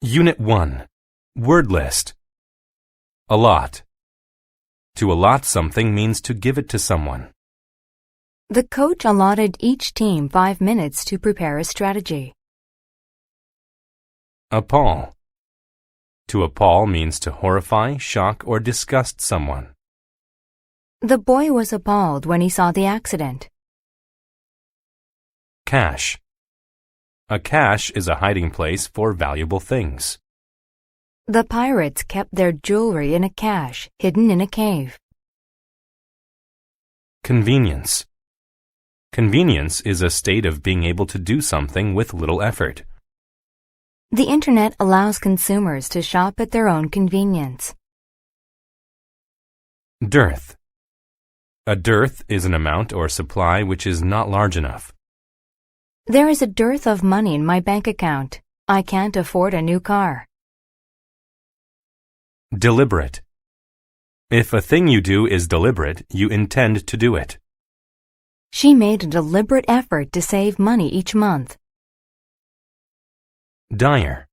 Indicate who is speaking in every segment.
Speaker 1: Unit 1. Word list. Allot. To allot something means to give it to someone.
Speaker 2: The coach allotted each team 5 minutes to prepare a strategy.
Speaker 1: Appall. To appall means to horrify, shock, or disgust someone.
Speaker 2: The boy was appalled when he saw the accident.
Speaker 1: Cache. A cache is a hiding place for valuable things.
Speaker 2: The pirates kept their jewelry in a cache hidden in a cave.
Speaker 1: Convenience. Convenience is a state of being able to do something with little effort.
Speaker 2: The Internet allows consumers to shop at their own convenience.
Speaker 1: Dearth. A dearth is an amount or supply which is not large enough.
Speaker 2: There is a dearth of money in my bank account. I can't afford a new car.
Speaker 1: Deliberate. If a thing you do is deliberate, you intend to do it.
Speaker 2: She made a deliberate effort to save money each month.
Speaker 1: Dire.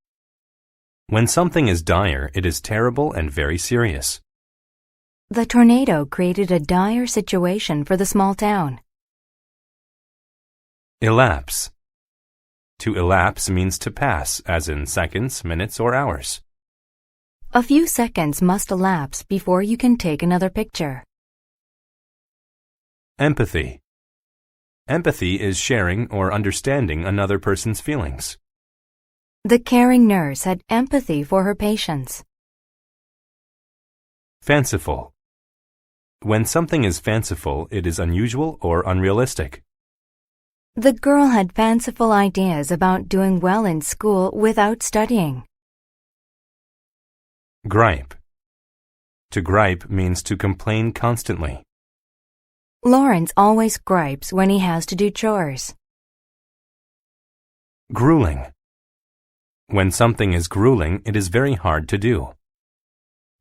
Speaker 1: When something is dire, it is terrible and very serious.
Speaker 2: The tornado created a dire situation for the small town.
Speaker 1: Elapse. To elapse means to pass, as in seconds, minutes, or hours.
Speaker 2: A few seconds must elapse before you can take another picture.
Speaker 1: Empathy. Empathy is sharing or understanding another person's feelings.
Speaker 2: The caring nurse had empathy for her patients.
Speaker 1: Fanciful. When something is fanciful, it is unusual or unrealistic.
Speaker 2: The girl had fanciful ideas about doing well in school without studying.
Speaker 1: Gripe. To gripe means to complain constantly.
Speaker 2: Lawrence always gripes when he has to do chores.
Speaker 1: Grueling. When something is grueling, it is very hard to do.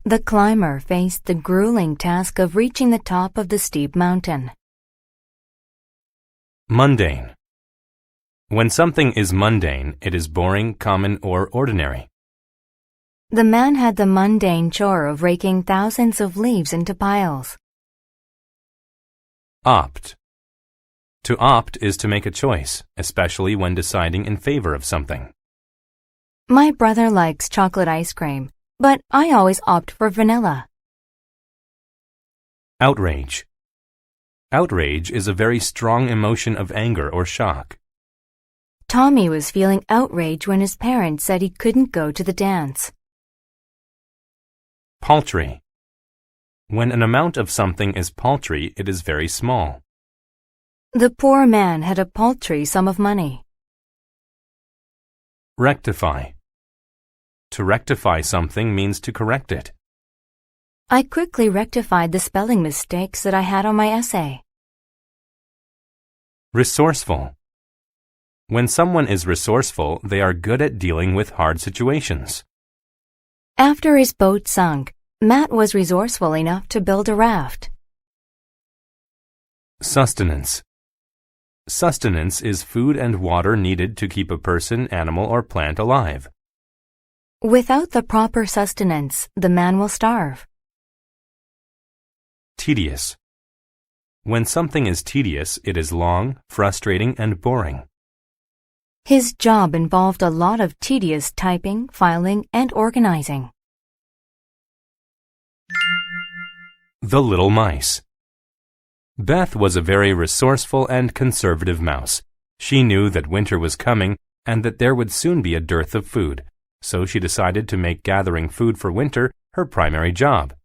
Speaker 2: The climber faced the grueling task of reaching the top of the steep mountain.
Speaker 1: Mundane. When something is mundane, it is boring, common, or ordinary.
Speaker 2: The man had the mundane chore of raking thousands of leaves into piles.
Speaker 1: Opt. To opt is to make a choice, especially when deciding in favor of something.
Speaker 2: My brother likes chocolate ice cream, but I always opt for vanilla.
Speaker 1: Outrage. Outrage is a very strong emotion of anger or shock.
Speaker 2: Tommy was feeling outrage when his parents said he couldn't go to the dance.
Speaker 1: Paltry. When an amount of something is paltry, it is very small.
Speaker 2: The poor man had a paltry sum of money.
Speaker 1: Rectify. To rectify something means to correct it.
Speaker 2: I quickly rectified the spelling mistakes that I had on my essay.
Speaker 1: Resourceful. When someone is resourceful, they are good at dealing with hard situations.
Speaker 2: After his boat sunk, Matt was resourceful enough to build a raft.
Speaker 1: Sustenance. Sustenance is food and water needed to keep a person, animal, or plant alive.
Speaker 2: Without the proper sustenance, the man will starve.
Speaker 1: Tedious. When something is tedious, it is long, frustrating, and boring.
Speaker 2: His job involved a lot of tedious typing, filing, and organizing.
Speaker 1: The Little Mice. Beth was a very resourceful and conservative mouse. She knew that winter was coming and that there would soon be a dearth of food, so she decided to make gathering food for winter her primary job.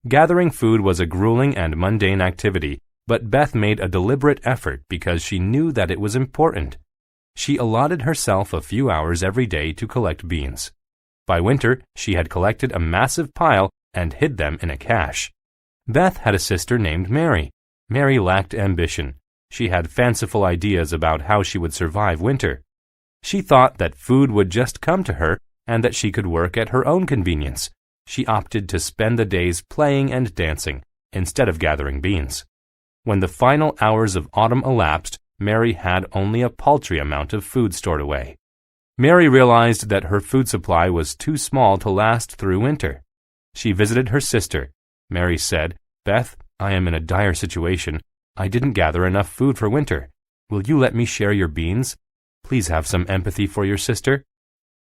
Speaker 1: Gathering food was a grueling and mundane activity, but Beth made a deliberate effort because she knew that it was important. She allotted herself a few hours every day to collect beans. By winter, she had collected a massive pile and hid them in a cache. Beth had a sister named Mary. Mary lacked ambition. She had fanciful ideas about how she would survive winter. She thought that food would just come to her and that she could work at her own convenience. She opted to spend the days playing and dancing instead of gathering beans. When the final hours of autumn elapsed, Mary had only a paltry amount of food stored away. Mary realized that her food supply was too small to last through winter. She visited her sister. Mary said, "Beth, I am in a dire situation. I didn't gather enough food for winter. Will you let me share your beans? Please have some empathy for your sister."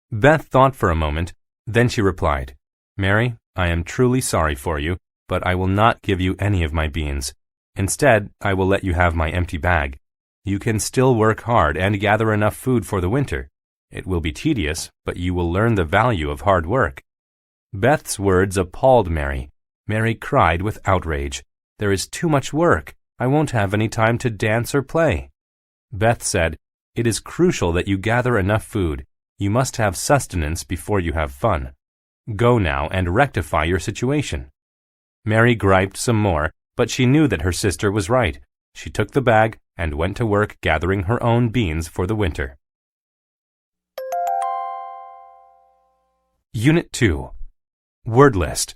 Speaker 1: Beth thought for a moment. Then she replied, "Mary, I am truly sorry for you, but I will not give you any of my beans. Instead, I will let you have my empty bag. You can still work hard and gather enough food for the winter. It will be tedious, but you will learn the value of hard work." Beth's words appalled Mary. Mary cried with outrage. "There is too much work. I won't have any time to dance or play." Beth said, "It is crucial that you gather enough food. You must have sustenance before you have fun. Go now and rectify your situation." Mary griped some more, but she knew that her sister was right. She took the bag and went to work gathering her own beans for the winter. Unit 2. Word List.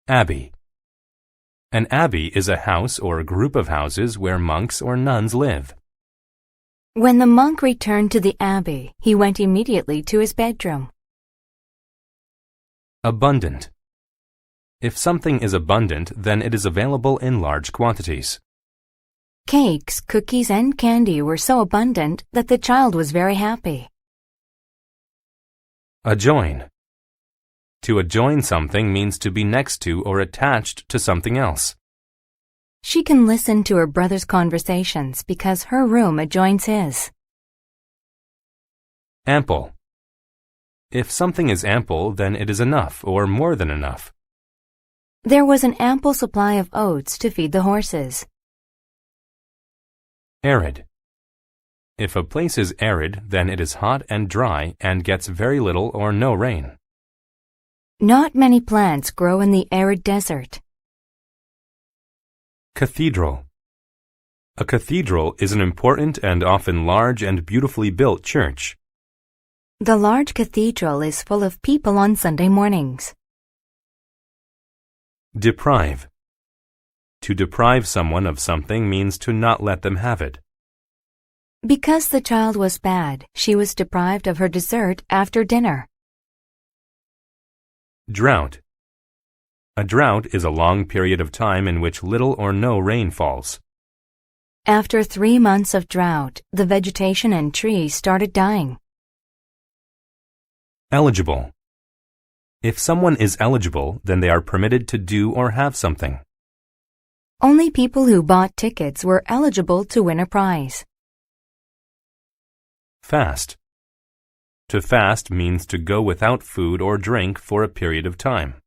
Speaker 1: Abbey. An abbey is a house or group of houses where monks or nuns live.
Speaker 2: When the monk returned to the abbey, he went immediately to his bedroom.
Speaker 1: Abundant. If something is abundant, then it is available in large quantities.
Speaker 2: Cakes, cookies, and candy were so abundant that the child was very happy.
Speaker 1: Adjoin. To adjoin something means to be next to or attached to something else.
Speaker 2: She can listen to her brother's conversations because her room adjoins his.
Speaker 1: Ample. If something is ample, then it is enough or more than enough.
Speaker 2: There was an ample supply of oats to feed the horses.
Speaker 1: Arid. If a place is arid, then it is hot and dry and gets very little or no rain.
Speaker 2: Not many plants grow in the arid desert.
Speaker 1: Cathedral. A cathedral is an important and often large and beautifully built church.
Speaker 2: The large cathedral is full of people on Sunday mornings.
Speaker 1: Deprive. To deprive someone of something means to not let them have it.
Speaker 2: Because the child was bad, she was deprived of her dessert after dinner.
Speaker 1: Drought. A drought is a long period of time in which little or no rain falls.
Speaker 2: After 3 months of drought, the vegetation and trees started dying.
Speaker 1: Eligible. If someone is eligible, then they are permitted to do or have something.
Speaker 2: Only people who bought tickets were eligible to win a prize.
Speaker 1: Fast. To fast means to go without food or drink for a period of time.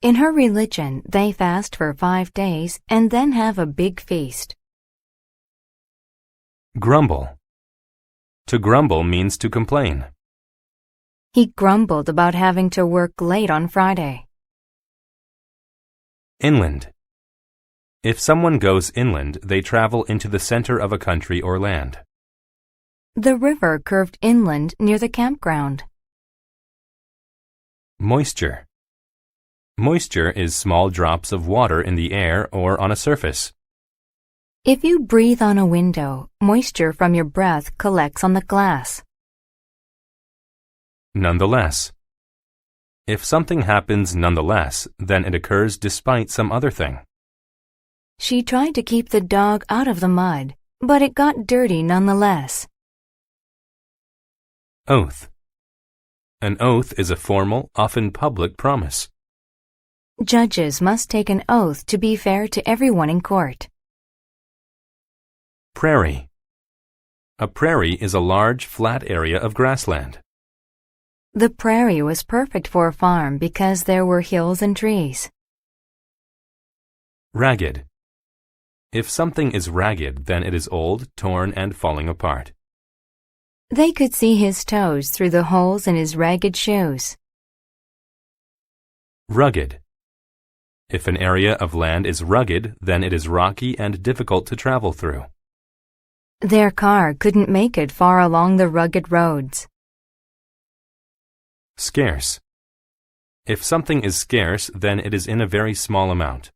Speaker 2: In her religion, they fast for 5 days and then have a big feast.
Speaker 1: Grumble. To grumble means to complain.
Speaker 2: He grumbled about having to work late on Friday.
Speaker 1: Inland. If someone goes inland, they travel into the center of a country or land.
Speaker 2: The river curved inland near the campground.
Speaker 1: Moisture. Moisture is small drops of water in the air or on a surface.
Speaker 2: If you breathe on a window, moisture from your breath collects on the glass.
Speaker 1: Nonetheless. If something happens nonetheless, then it occurs despite some other thing.
Speaker 2: She tried to keep the dog out of the mud, but it got dirty nonetheless.
Speaker 1: Oath. An oath is a formal, often public promise.
Speaker 2: Judges must take an oath to be fair to everyone in court.
Speaker 1: Prairie. A prairie is a large, flat area of grassland.
Speaker 2: The prairie was perfect for a farm because there were hills and trees.
Speaker 1: Ragged. If something is ragged, then it is old, torn, and falling apart.
Speaker 2: They could see his toes through the holes in his ragged shoes.
Speaker 1: Rugged. If an area of land is rugged, then it is rocky and difficult to travel through.
Speaker 2: Their car couldn't make it far along the rugged roads.
Speaker 1: Scarce. If something is scarce, then it is in a very small amount.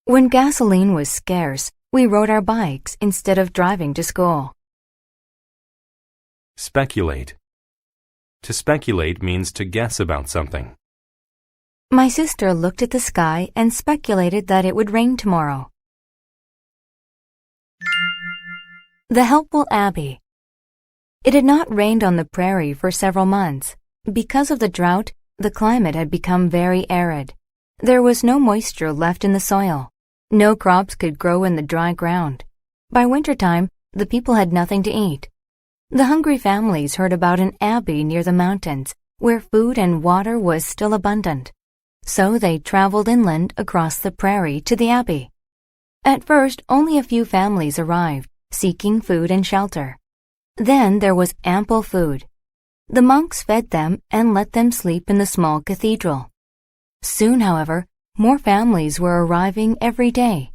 Speaker 2: When gasoline was scarce, we rode our bikes instead of driving to school.
Speaker 1: Speculate. To speculate means to guess about something.
Speaker 2: My sister looked at the sky and speculated that it would rain tomorrow. The helpful Abby. It had not rained on the prairie for several months. Because of the drought, the climate had become very arid. There was no moisture left in the soil. No crops could grow in the dry ground. By wintertime, the people had nothing to eat. The hungry families heard about an abbey near the mountains, where food and water was still abundant. So they traveled inland across the prairie to the abbey. At first, only a few families arrived, seeking food and shelter. Then there was ample food. The monks fed them and let them sleep in the small cathedral. Soon, however, more families were arriving every day.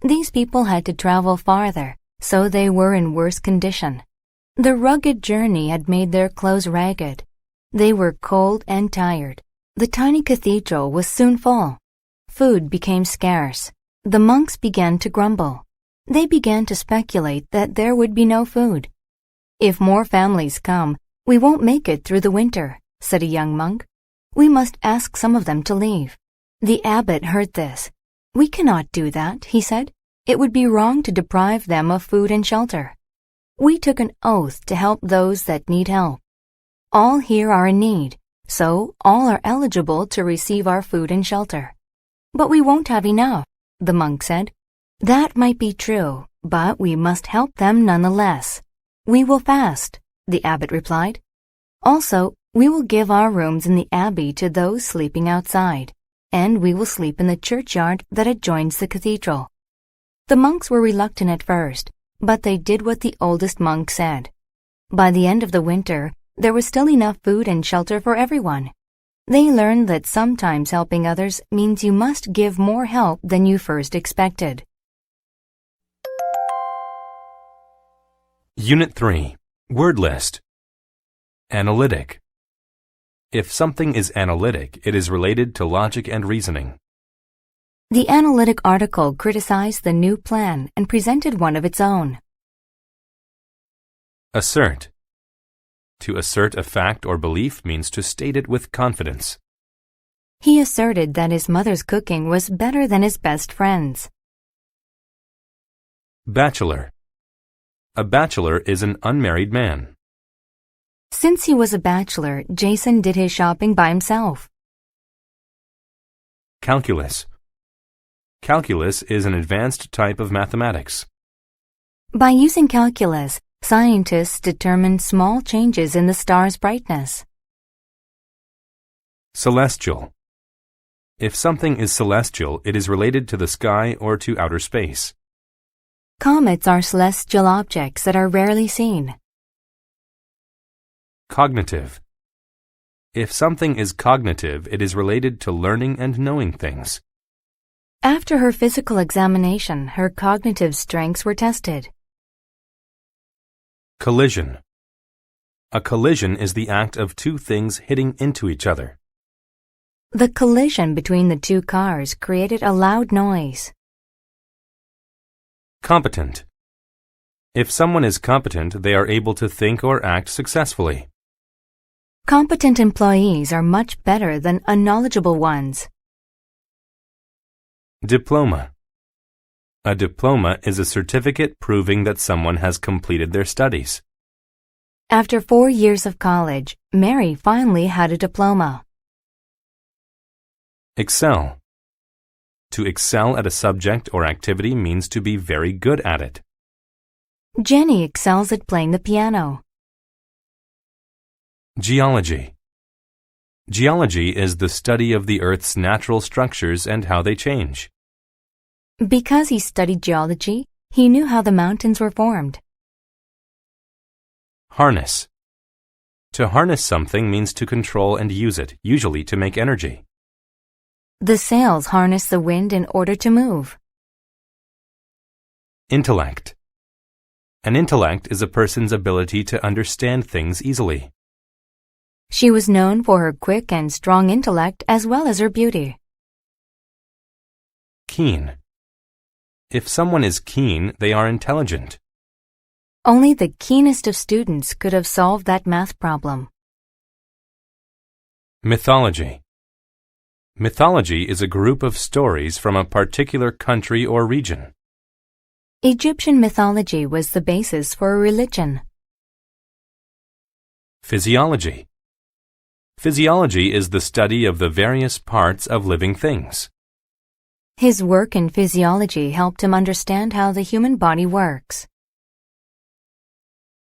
Speaker 2: These people had to travel farther, so they were in worse condition. The rugged journey had made their clothes ragged. They were cold and tired. The tiny cathedral was soon full. Food became scarce. The monks began to grumble. They began to speculate that there would be no food. "If more families come, we won't make it through the winter," said a young monk. "We must ask some of them to leave." The abbot heard this. "We cannot do that," he said. "It would be wrong to deprive them of food and shelter. We took an oath to help those that need help. All here are in need, so all are eligible to receive our food and shelter." "But we won't have enough," the monk said. "That might be true, but we must help them nonetheless." "We will fast," the abbot replied. "Also, we will give our rooms in the abbey to those sleeping outside, and we will sleep in the churchyard that adjoins the cathedral." The monks were reluctant at first, but they did what the oldest monk said. By the end of the winter, there was still enough food and shelter for everyone. They learned that sometimes helping others means you must give more help than you first expected.
Speaker 1: Unit 3. Word list. Analytic. If something is analytic, it is related to logic and reasoning.
Speaker 2: The analytic article criticized the new plan and presented one of its own.
Speaker 1: Assert. To assert a fact or belief means to state it with confidence.
Speaker 2: He asserted that his mother's cooking was better than his best friend's.
Speaker 1: Bachelor. A bachelor is an unmarried man.
Speaker 2: Since he was a bachelor, Jason did his shopping by himself.
Speaker 1: Calculus. Calculus is an advanced type of mathematics.
Speaker 2: By using calculus, scientists determine small changes in the star's brightness.
Speaker 1: Celestial. If something is celestial, it is related to the sky or to outer space.
Speaker 2: Comets are celestial objects that are rarely seen.
Speaker 1: Cognitive. If something is cognitive, it is related to learning and knowing things.
Speaker 2: After her physical examination, her cognitive strengths were tested.
Speaker 1: Collision. A collision is the act of two things hitting into each other.
Speaker 2: The collision between the two cars created a loud noise.
Speaker 1: Competent. If someone is competent, they are able to think or act successfully.
Speaker 2: Competent employees are much better than unknowledgeable ones.
Speaker 1: Diploma. A diploma is a certificate proving that someone has completed their studies.
Speaker 2: After 4 years of college, Mary finally had a diploma.
Speaker 1: Excel. To excel at a subject or activity means to be very good at it.
Speaker 2: Jenny excels at playing the piano.
Speaker 1: Geology. Geology is the study of the Earth's natural structures and how they change.
Speaker 2: Because he studied geology, he knew how the mountains were formed.
Speaker 1: Harness. To harness something means to control and use it, usually to make energy.
Speaker 2: The sails harness the wind in order to move.
Speaker 1: Intellect. An intellect is a person's ability to understand things easily.
Speaker 2: She was known for her quick and strong intellect as well as her beauty.
Speaker 1: Keen. If someone is keen, they are intelligent.
Speaker 2: Only the keenest of students could have solved that math problem.
Speaker 1: Mythology. Mythology is a group of stories from a particular country or region.
Speaker 2: Egyptian mythology was the basis for a religion.
Speaker 1: Physiology. Physiology is the study of the various parts of living things.
Speaker 2: His work in physiology helped him understand how the human body works.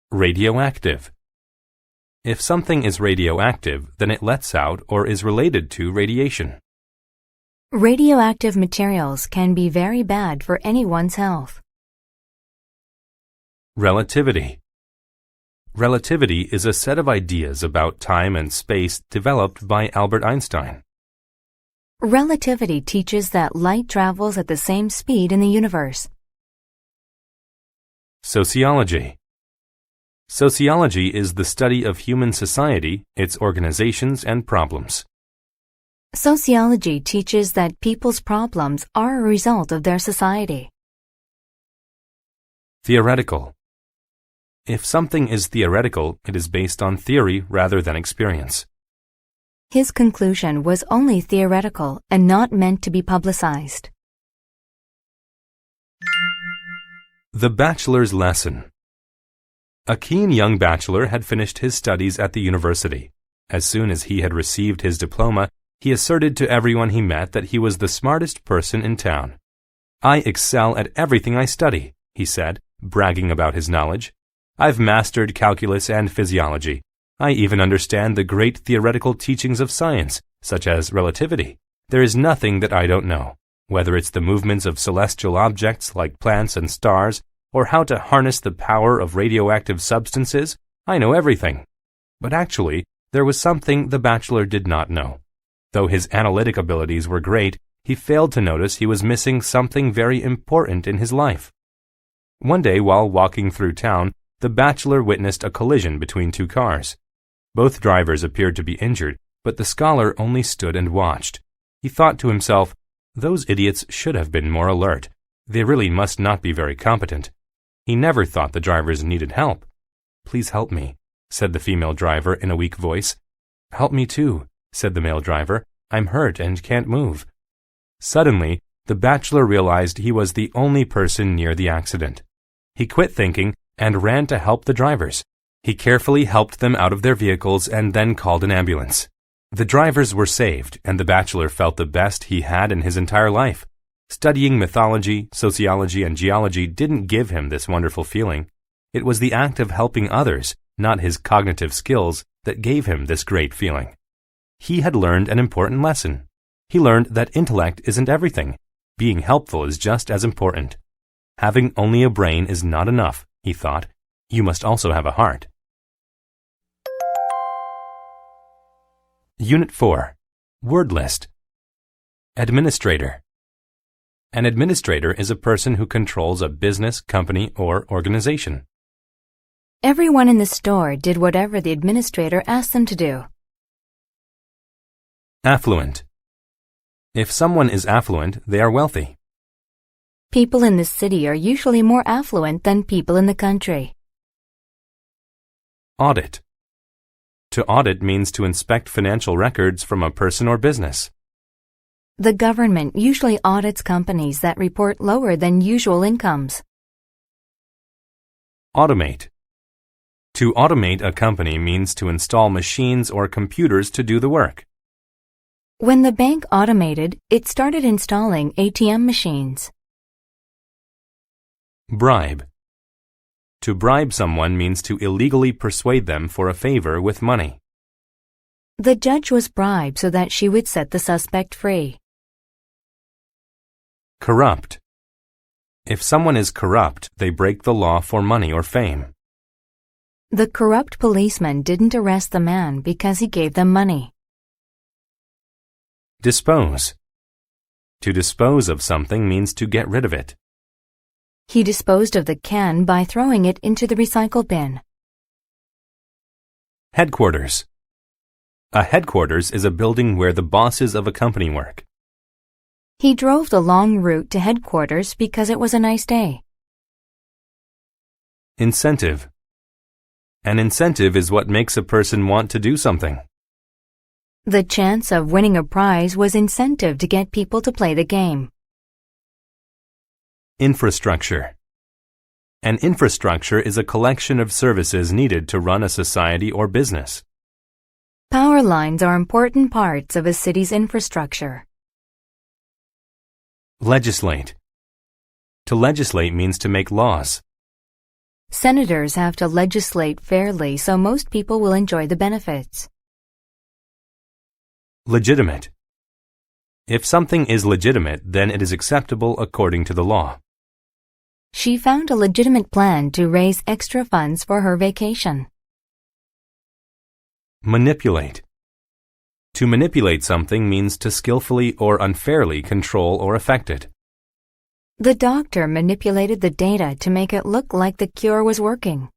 Speaker 1: Radioactive. If something is radioactive, then it lets out or is related to radiation.
Speaker 2: Radioactive materials can be very bad for anyone's health.
Speaker 1: Relativity. Relativity is a set of ideas about time and space developed by Albert Einstein.
Speaker 2: Relativity teaches that light travels at the same speed in the universe.
Speaker 1: Sociology. Sociology is the study of human society, its organizations and problems.
Speaker 2: Sociology teaches that people's problems are a result of their society.
Speaker 1: Theoretical. If something is theoretical, it is based on theory rather than experience.
Speaker 2: His conclusion was only theoretical and not meant to be publicized.
Speaker 1: The bachelor's lesson. A keen young bachelor had finished his studies at the university. As soon as he had received his diploma, he asserted to everyone he met that he was the smartest person in town. "I excel at everything I study," he said, bragging about his knowledge. "I've mastered calculus and physiology. I even understand the great theoretical teachings of science, such as relativity. There is nothing that I don't know, whether it's the movements of celestial objects like plants and stars, or how to harness the power of radioactive substances. I know everything." But actually, there was something the bachelor did not know. Though his analytic abilities were great, he failed to notice he was missing something very important in his life. One day, while walking through town, the bachelor witnessed a collision between two cars. Both drivers appeared to be injured, but the scholar only stood and watched. He thought to himself, "Those idiots should have been more alert. They really must not be very competent." He never thought the drivers needed help. "Please help me," said the female driver in a weak voice. "Help me too," said the male driver. "I'm hurt and can't move." Suddenly, the bachelor realized he was the only person near the accident. He quit thinking and ran to help the drivers. He carefully helped them out of their vehicles and then called an ambulance. The drivers were saved, and the bachelor felt the best he had in his entire life. Studying mythology, sociology, and geology didn't give him this wonderful feeling. It was the act of helping others, not his cognitive skills, that gave him this great feeling. He had learned an important lesson. He learned that intellect isn't everything. Being helpful is just as important. Having only a brain is not enough, he thought. You must also have a heart. Unit 4. Word list. Administrator. An administrator is a person who controls a business, company, or organization.
Speaker 2: Everyone in the store did whatever the administrator asked them to do.
Speaker 1: Affluent. If someone is affluent, they are wealthy.
Speaker 2: People in the city are usually more affluent than people in the country.
Speaker 1: Audit. To audit means to inspect financial records from a person or business.
Speaker 2: The government usually audits companies that report lower than usual incomes.
Speaker 1: Automate. To automate a company means to install machines or computers to do the work.
Speaker 2: When the bank automated, it started installing ATM machines.
Speaker 1: Bribe. To bribe someone means to illegally persuade them for a favor with money.
Speaker 2: The judge was bribed so that she would set the suspect free.
Speaker 1: Corrupt. If someone is corrupt, they break the law for money or fame.
Speaker 2: The corrupt policeman didn't arrest the man because he gave them money.
Speaker 1: Dispose. To dispose of something means to get rid of it.
Speaker 2: He disposed of the can by throwing it into the recycle bin.
Speaker 1: Headquarters. A headquarters is a building where the bosses of a company work.
Speaker 2: He drove the long route to headquarters because it was a nice day.
Speaker 1: Incentive. An incentive is what makes a person want to do something.
Speaker 2: The chance of winning a prize was incentive to get people to play the game.
Speaker 1: Infrastructure. An infrastructure is a collection of services needed to run a society or business.
Speaker 2: Power lines are important parts of a city's infrastructure.
Speaker 1: Legislate. To legislate means to make laws.
Speaker 2: Senators have to legislate fairly so most people will enjoy the benefits.
Speaker 1: Legitimate. If something is legitimate, then it is acceptable according to the law.
Speaker 2: She found a legitimate plan to raise extra funds for her vacation.
Speaker 1: Manipulate. To manipulate something means to skillfully or unfairly control or affect it.
Speaker 2: The doctor manipulated the data to make it look like the cure was working.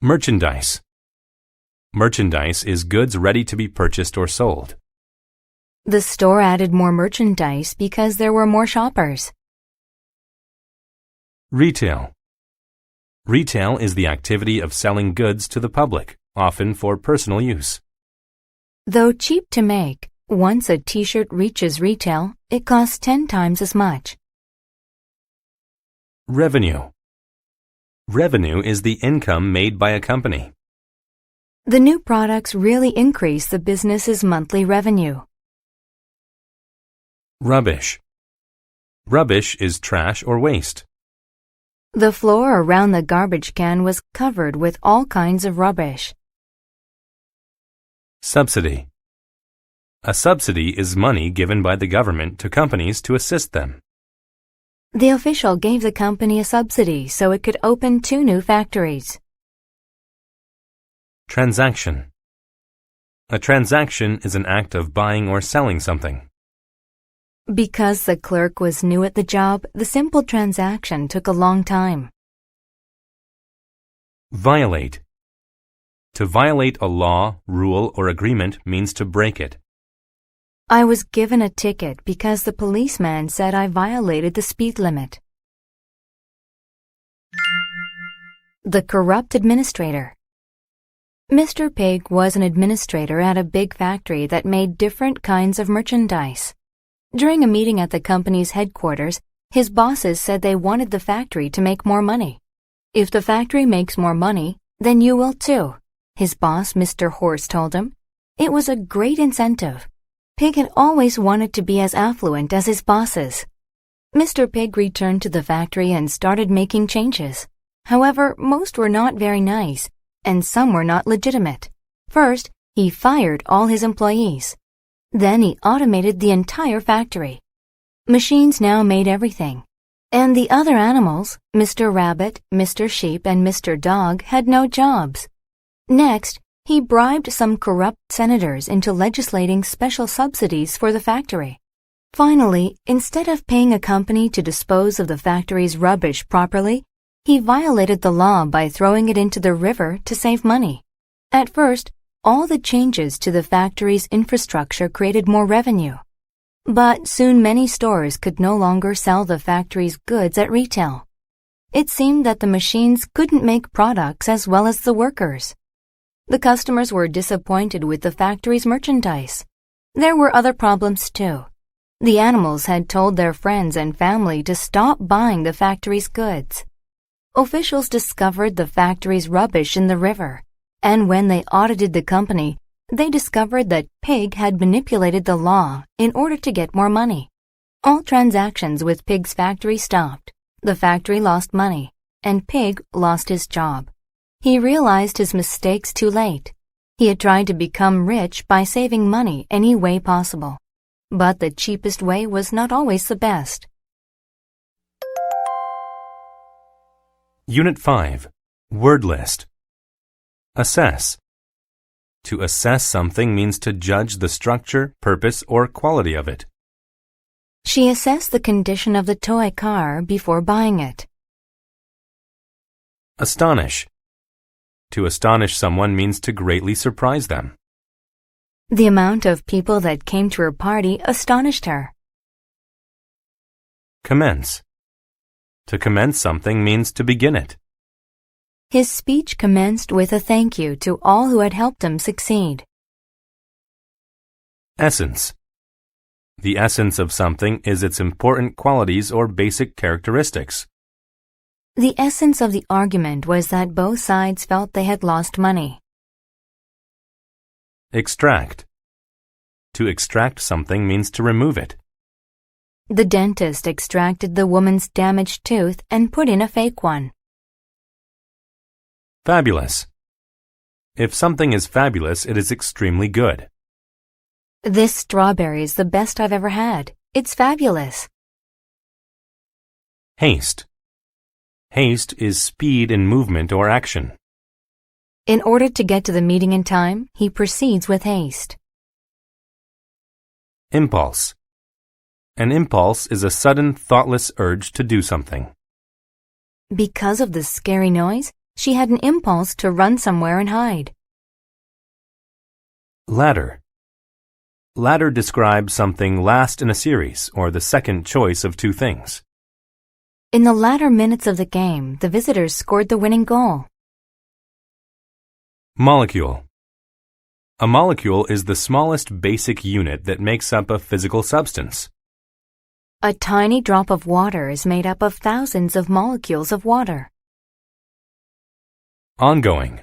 Speaker 1: Merchandise. Merchandise is goods ready to be purchased or sold.
Speaker 2: The store added more merchandise because there were more shoppers.
Speaker 1: Retail. Retail is the activity of selling goods to the public, often for personal use.
Speaker 2: Though cheap to make, once a t-shirt reaches retail, it costs 10 times as much.
Speaker 1: Revenue. Revenue is the income made by a company.
Speaker 2: The new products really increase the business's monthly revenue.
Speaker 1: Rubbish. Rubbish is trash or waste.
Speaker 2: The floor around the garbage can was covered with all kinds of rubbish.
Speaker 1: Subsidy. A subsidy is money given by the government to companies to assist them.
Speaker 2: The official gave the company a subsidy so it could open 2 new factories.
Speaker 1: Transaction. A transaction is an act of buying or selling something.
Speaker 2: Because the clerk was new at the job, the simple transaction took a long time.
Speaker 1: Violate. To violate a law, rule, or agreement means to break it.
Speaker 2: I was given a ticket because the policeman said I violated the speed limit. The corrupt administrator. Mr. Pig was an administrator at a big factory that made different kinds of merchandise. During a meeting at the company's headquarters, his bosses said they wanted the factory to make more money. If the factory makes more money, then you will too, his boss, Mr. Horse, told him. It was a great incentive. Pig had always wanted to be as affluent as his bosses. Mr. Pig returned to the factory and started making changes. However, most were not very nice, and some were not legitimate. First, he fired all his employees. Then he automated the entire factory. Machines now made everything. And the other animals, Mr. Rabbit, Mr. Sheep, and Mr. Dog, had no jobs. Next, he bribed some corrupt senators into legislating special subsidies for the factory. Finally, instead of paying a company to dispose of the factory's rubbish properly, he violated the law by throwing it into the river to save money. At first, all the changes to the factory's infrastructure created more revenue. But soon many stores could no longer sell the factory's goods at retail. It seemed that the machines couldn't make products as well as the workers. The customers were disappointed with the factory's merchandise. There were other problems too. The animals had told their friends and family to stop buying the factory's goods. Officials discovered the factory's rubbish in the river, and when they audited the company, they discovered that Pig had manipulated the law in order to get more money. All transactions with Pig's factory stopped. The factory lost money, and Pig lost his job. He realized his mistakes too late. He had tried to become rich by saving money any way possible. But the cheapest way was not always the best.
Speaker 1: Unit 5. Word list. Assess. To assess something means to judge the structure, purpose, or quality of it.
Speaker 2: She assessed the condition of the toy car before buying it.
Speaker 1: Astonish. To astonish someone means to greatly surprise them.
Speaker 2: The amount of people that came to her party astonished her.
Speaker 1: Commence. To commence something means to begin it.
Speaker 2: His speech commenced with a thank you to all who had helped him succeed.
Speaker 1: Essence. The essence of something is its important qualities or basic characteristics.
Speaker 2: The essence of the argument was that both sides felt they had lost money.
Speaker 1: Extract. To extract something means to remove it.
Speaker 2: The dentist extracted the woman's damaged tooth and put in a fake one.
Speaker 1: Fabulous. If something is fabulous, it is extremely good.
Speaker 2: This strawberry is the best I've ever had. It's fabulous.
Speaker 1: Haste. Haste is speed in movement or action.
Speaker 2: In order to get to the meeting in time, he proceeds with haste.
Speaker 1: Impulse. An impulse is a sudden, thoughtless urge to do something.
Speaker 2: Because of the scary noise, she had an impulse to run somewhere and hide.
Speaker 1: Ladder. Ladder describes something last in a series or the second choice of two things.
Speaker 2: In the latter minutes of the game, the visitors scored the winning goal.
Speaker 1: Molecule. A molecule is the smallest basic unit that makes up a physical substance.
Speaker 2: A tiny drop of water is made up of thousands of molecules of water.
Speaker 1: Ongoing.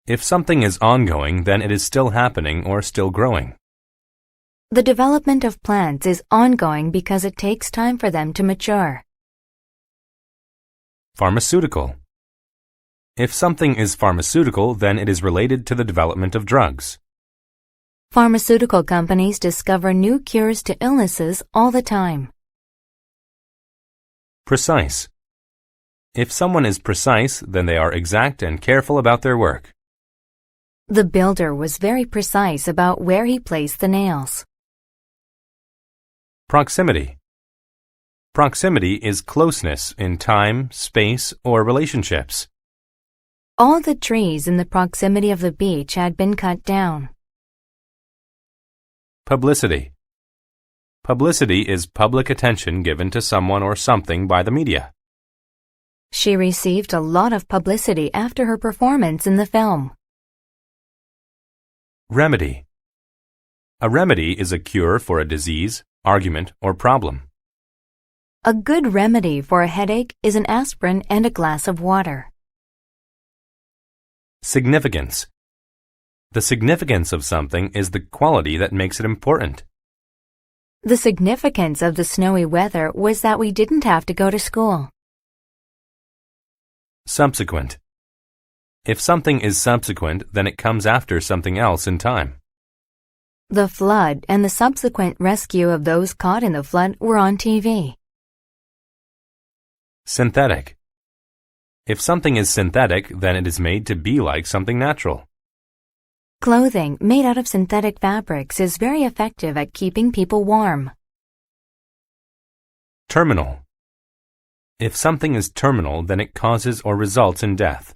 Speaker 1: If something is ongoing, then it is still happening or still growing.
Speaker 2: The development of plants is ongoing because it takes time for them to mature.
Speaker 1: Pharmaceutical. If something is pharmaceutical, then it is related to the development of drugs.
Speaker 2: Pharmaceutical companies discover new cures to illnesses all the time.
Speaker 1: Precise. If someone is precise, then they are exact and careful about their work.
Speaker 2: The builder was very precise about where he placed the nails.
Speaker 1: Proximity. Proximity is closeness in time, space, or relationships.
Speaker 2: All the trees in the proximity of the beach had been cut down.
Speaker 1: Publicity. Publicity is public attention given to someone or something by the media.
Speaker 2: She received a lot of publicity after her performance in the film.
Speaker 1: Remedy. A remedy is a cure for a disease, argument, or problem.
Speaker 2: A good remedy for a headache is an aspirin and a glass of water.
Speaker 1: Significance. The significance of something is the quality that makes it important.
Speaker 2: The significance of the snowy weather was that we didn't have to go to school.
Speaker 1: Subsequent. If something is subsequent, then it comes after something else in time.
Speaker 2: The flood and the subsequent rescue of those caught in the flood were on TV.
Speaker 1: Synthetic. If something is synthetic, then it is made to be like something natural.
Speaker 2: Clothing made out of synthetic fabrics is very effective at keeping people warm.
Speaker 1: Terminal. If something is terminal, then it causes or results in death.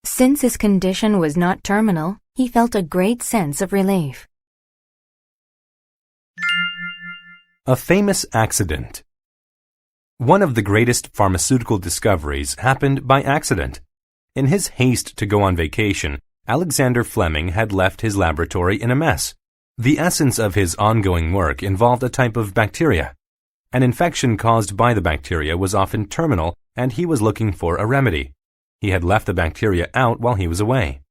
Speaker 2: Since his condition was not terminal, he felt a great sense of relief.
Speaker 1: A famous accident. One of the greatest pharmaceutical discoveries happened by accident. In his haste to go on vacation, Alexander Fleming had left his laboratory in a mess. The essence of his ongoing work involved a type of bacteria. An infection caused by the bacteria was often terminal, and he was looking for a remedy. He had left the bacteria out while he was away.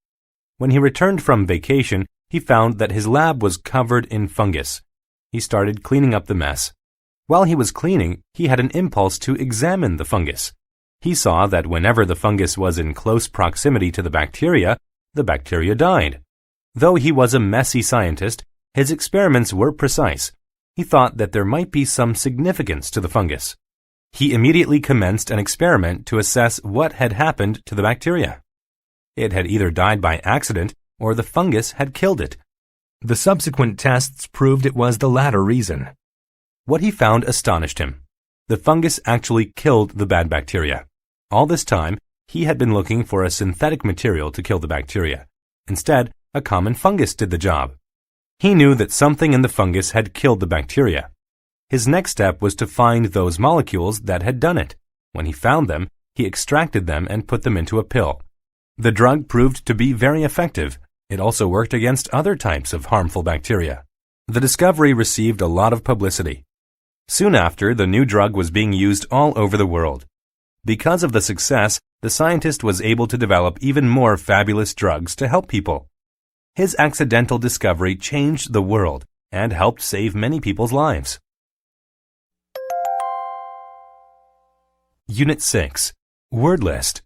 Speaker 1: When he returned from vacation, he found that his lab was covered in fungus. He started cleaning up the mess. While he was cleaning, he had an impulse to examine the fungus. He saw that whenever the fungus was in close proximity to the bacteria died. Though he was a messy scientist, his experiments were precise. He thought that there might be some significance to the fungus. He immediately commenced an experiment to assess what had happened to the bacteria. It had either died by accident or the fungus had killed it. The subsequent tests proved it was the latter reason. What he found astonished him. The fungus actually killed the bad bacteria. All this time, he had been looking for a synthetic material to kill the bacteria. Instead, a common fungus did the job. He knew that something in the fungus had killed the bacteria. His next step was to find those molecules that had done it. When he found them, he extracted them and put them into a pill. The drug proved to be very effective. It also worked against other types of harmful bacteria. The discovery received a lot of publicity. Soon after, the new drug was being used all over the world. Because of the success, the scientist was able to develop even more fabulous drugs to help people. His accidental discovery changed the world and helped save many people's lives. Unit 6. Word List.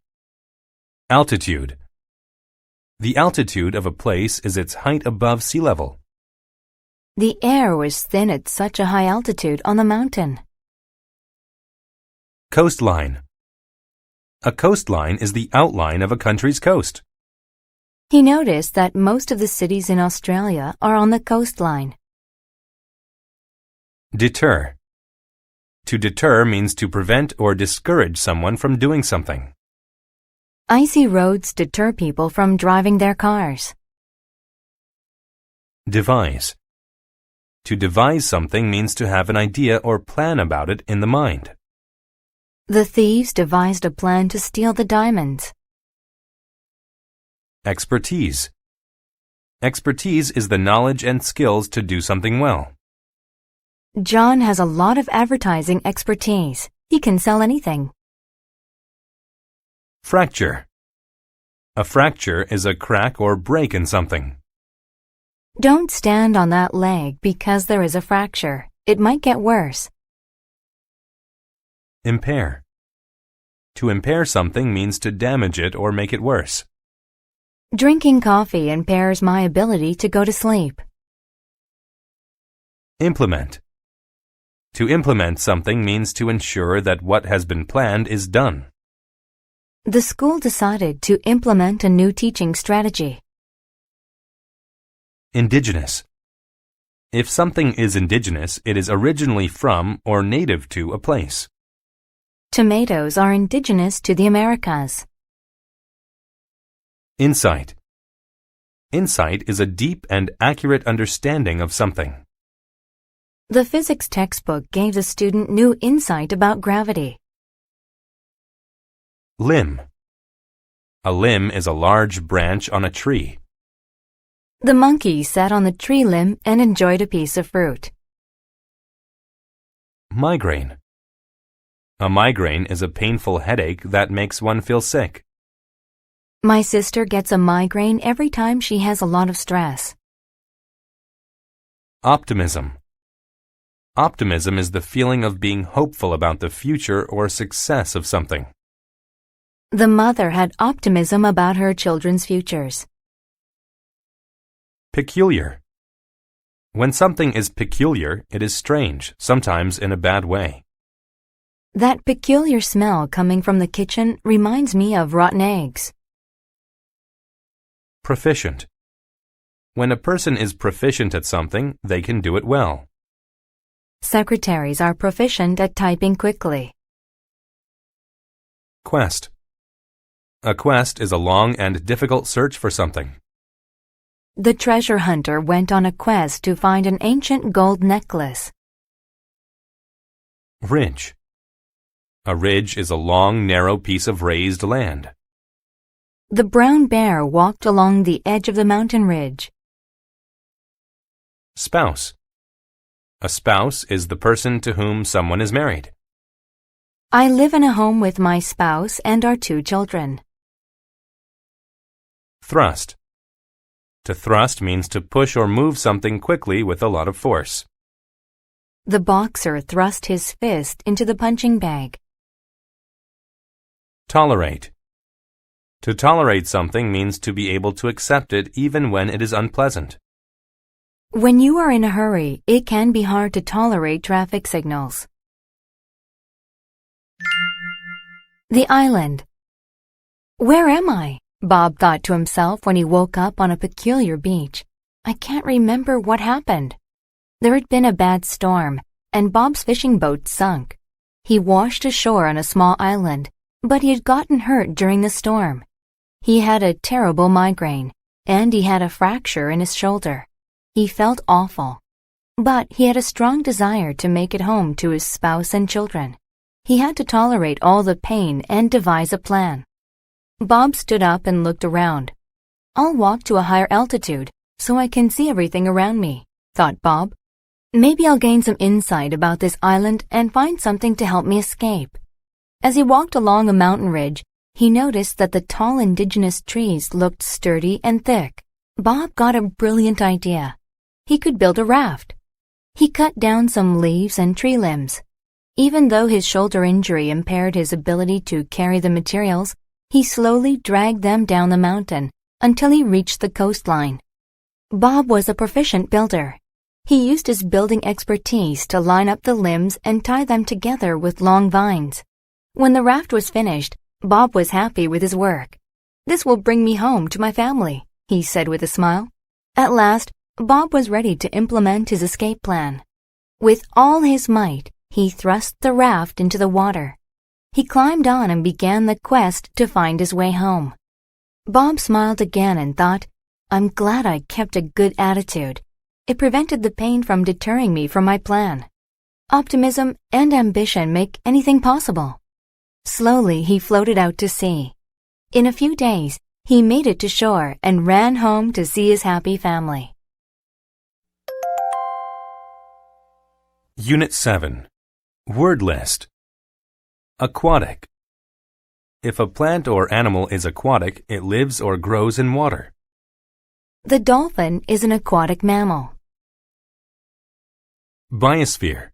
Speaker 1: Altitude. The altitude of a place is its height above sea level.
Speaker 2: The air was thin at such a high altitude on the mountain.
Speaker 1: Coastline. A coastline is the outline of a country's coast.
Speaker 2: He noticed that most of the cities in Australia are on the coastline.
Speaker 1: Deter. To deter means to prevent or discourage someone from doing something.
Speaker 2: Icy roads deter people from driving their cars.
Speaker 1: Devise. To devise something means to have an idea or plan about it in the mind.
Speaker 2: The thieves devised a plan to steal the diamonds.
Speaker 1: Expertise. Expertise is the knowledge and skills to do something well.
Speaker 2: John has a lot of advertising expertise. He can sell anything.
Speaker 1: Fracture. A fracture is a crack or break in something.
Speaker 2: Don't stand on that leg because there is a fracture. It might get worse.
Speaker 1: Impair. To impair something means to damage it or make it worse.
Speaker 2: Drinking coffee impairs my ability to go to sleep.
Speaker 1: Implement. To implement something means to ensure that what has been planned is done.
Speaker 2: The school decided to implement a new teaching strategy.
Speaker 1: Indigenous. If something is indigenous, it is originally from or native to a place.
Speaker 2: Tomatoes are indigenous to the Americas.
Speaker 1: Insight. Insight is a deep and accurate understanding of something.
Speaker 2: The physics textbook gave the student new insight about gravity.
Speaker 1: Limb. A limb is a large branch on a tree.
Speaker 2: The monkey sat on the tree limb and enjoyed a piece of fruit.
Speaker 1: Migraine. A migraine is a painful headache that makes one feel sick.
Speaker 2: My sister gets a migraine every time she has a lot of stress.
Speaker 1: Optimism. Optimism is the feeling of being hopeful about the future or success of something.
Speaker 2: The mother had optimism about her children's futures.
Speaker 1: Peculiar. When something is peculiar, it is strange, sometimes in a bad way.
Speaker 2: That peculiar smell coming from the kitchen reminds me of rotten eggs.
Speaker 1: Proficient. When a person is proficient at something, they can do it well.
Speaker 2: Secretaries are proficient at typing quickly.
Speaker 1: Quest. A quest is a long and difficult search for something.
Speaker 2: The treasure hunter went on a quest to find an ancient gold necklace.
Speaker 1: Ridge. A ridge is a long, narrow piece of raised land.
Speaker 2: The brown bear walked along the edge of the mountain ridge.
Speaker 1: Spouse. A spouse is the person to whom someone is married.
Speaker 2: I live in a home with my spouse and our 2 children.
Speaker 1: Thrust. To thrust means to push or move something quickly with a lot of force.
Speaker 2: The boxer thrust his fist into the punching bag.
Speaker 1: Tolerate. To tolerate something means to be able to accept it even when it is unpleasant.
Speaker 2: When you are in a hurry, it can be hard to tolerate traffic signals. The island. Where am I? Bob thought to himself when he woke up on a peculiar beach. I can't remember what happened. There had been a bad storm, and Bob's fishing boat sunk. He washed ashore on a small island, but he had gotten hurt during the storm. He had a terrible migraine, and he had a fracture in his shoulder. He felt awful. but he had a strong desire to make it home to his spouse and children. He had to tolerate all the pain and devise a plan. Bob stood up and looked around. "I'll walk to a higher altitude so I can see everything around me," thought Bob. "Maybe I'll gain some insight about this island and find something to help me escape." As he walked along a mountain ridge, he noticed that the tall indigenous trees looked sturdy and thick. Bob got a brilliant idea. He could build a raft. He cut down some leaves and tree limbs. Even though his shoulder injury impaired his ability to carry the materials, he slowly dragged them down the mountain until he reached the coastline. Bob was a proficient builder. He used his building expertise to line up the limbs and tie them together with long vines. When the raft was finished, Bob was happy with his work. "This will bring me home to my family," he said with a smile. At last, Bob was ready to implement his escape plan. With all his might, he thrust the raft into the water. He climbed on and began the quest to find his way home. Bob smiled again and thought, "I'm glad I kept a good attitude. It prevented the pain from deterring me from my plan." Optimism and ambition make anything possible. Slowly, he floated out to sea. In a few days, he made it to shore and ran home to see his happy family.
Speaker 1: Unit 7. Word list. Aquatic. If a plant or animal is aquatic, it lives or grows in water.
Speaker 2: The dolphin is an aquatic mammal.
Speaker 1: Biosphere.